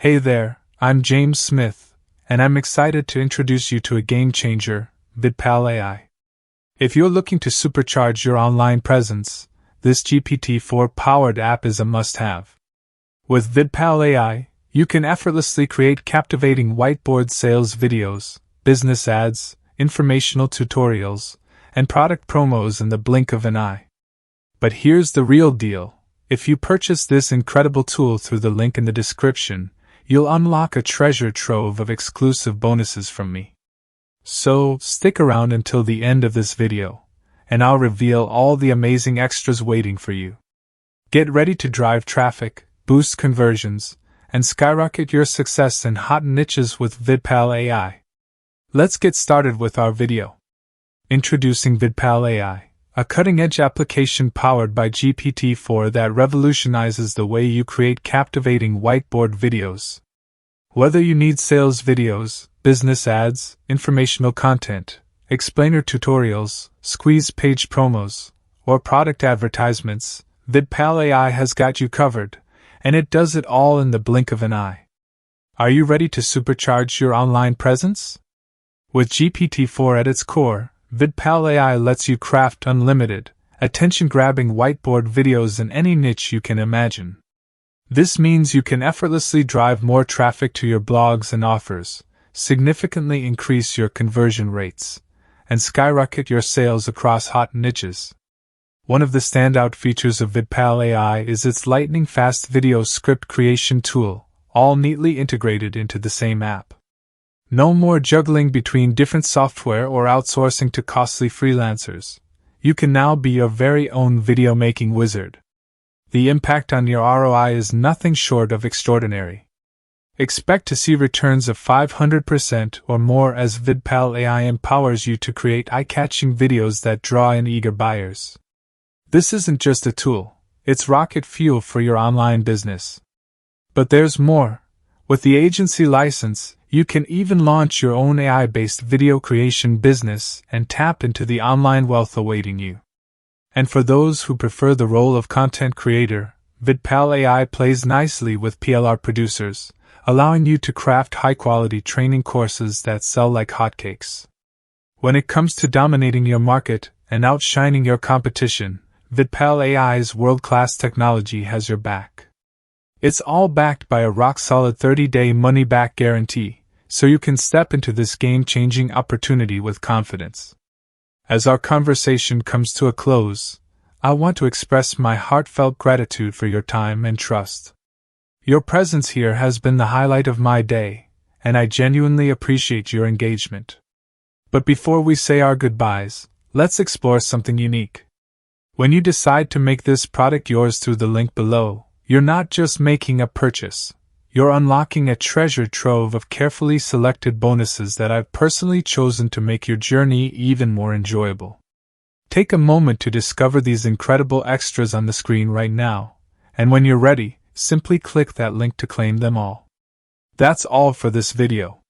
Hey there, I'm James Smith, and I'm excited to introduce you to a game changer, VidPal Ai. If you're looking to supercharge your online presence, this GPT-4 powered app is a must-have. With VidPal Ai, you can effortlessly create captivating whiteboard sales videos, business ads, informational tutorials, and product promos in the blink of an eye. But here's the real deal. If you purchase this incredible tool through the link in the description, you'll unlock a treasure trove of exclusive bonuses from me. So, stick around until the end of this video, and I'll reveal all the amazing extras waiting for you. Get ready to drive traffic, boost conversions, and skyrocket your success in hot niches with VidPal Ai. Let's get started with our video. Introducing VidPal Ai, a cutting-edge application powered by GPT-4 that revolutionizes the way you create captivating whiteboard videos. Whether you need sales videos, business ads, informational content, explainer tutorials, squeeze page promos, or product advertisements, VidPal Ai has got you covered, and it does it all in the blink of an eye. Are you ready to supercharge your online presence? With GPT-4 at its core, VidPal Ai lets you craft unlimited, attention-grabbing whiteboard videos in any niche you can imagine. This means you can effortlessly drive more traffic to your blogs and offers, significantly increase your conversion rates, and skyrocket your sales across hot niches. One of the standout features of VidPal Ai is its lightning-fast video script creation tool, all neatly integrated into the same app. No more juggling between different software or outsourcing to costly freelancers. You can now be your very own video-making wizard. The impact on your ROI is nothing short of extraordinary. Expect to see returns of 500% or more as VidPal Ai empowers you to create eye-catching videos that draw in eager buyers. This isn't just a tool, it's rocket fuel for your online business. But there's more. With the agency license, you can even launch your own AI-based video creation business and tap into the online wealth awaiting you. And for those who prefer the role of content creator, VidPal Ai plays nicely with PLR producers, allowing you to craft high-quality training courses that sell like hotcakes. When it comes to dominating your market and outshining your competition, VidPal Ai's world-class technology has your back. It's all backed by a rock-solid 30-day money-back guarantee, so you can step into this game-changing opportunity with confidence. As our conversation comes to a close, I want to express my heartfelt gratitude for your time and trust. Your presence here has been the highlight of my day, and I genuinely appreciate your engagement. But before we say our goodbyes, let's explore something unique. When you decide to make this product yours through the link below, you're not just making a purchase, you're unlocking a treasure trove of carefully selected bonuses that I've personally chosen to make your journey even more enjoyable. Take a moment to discover these incredible extras on the screen right now, and when you're ready, simply click that link to claim them all. That's all for this video.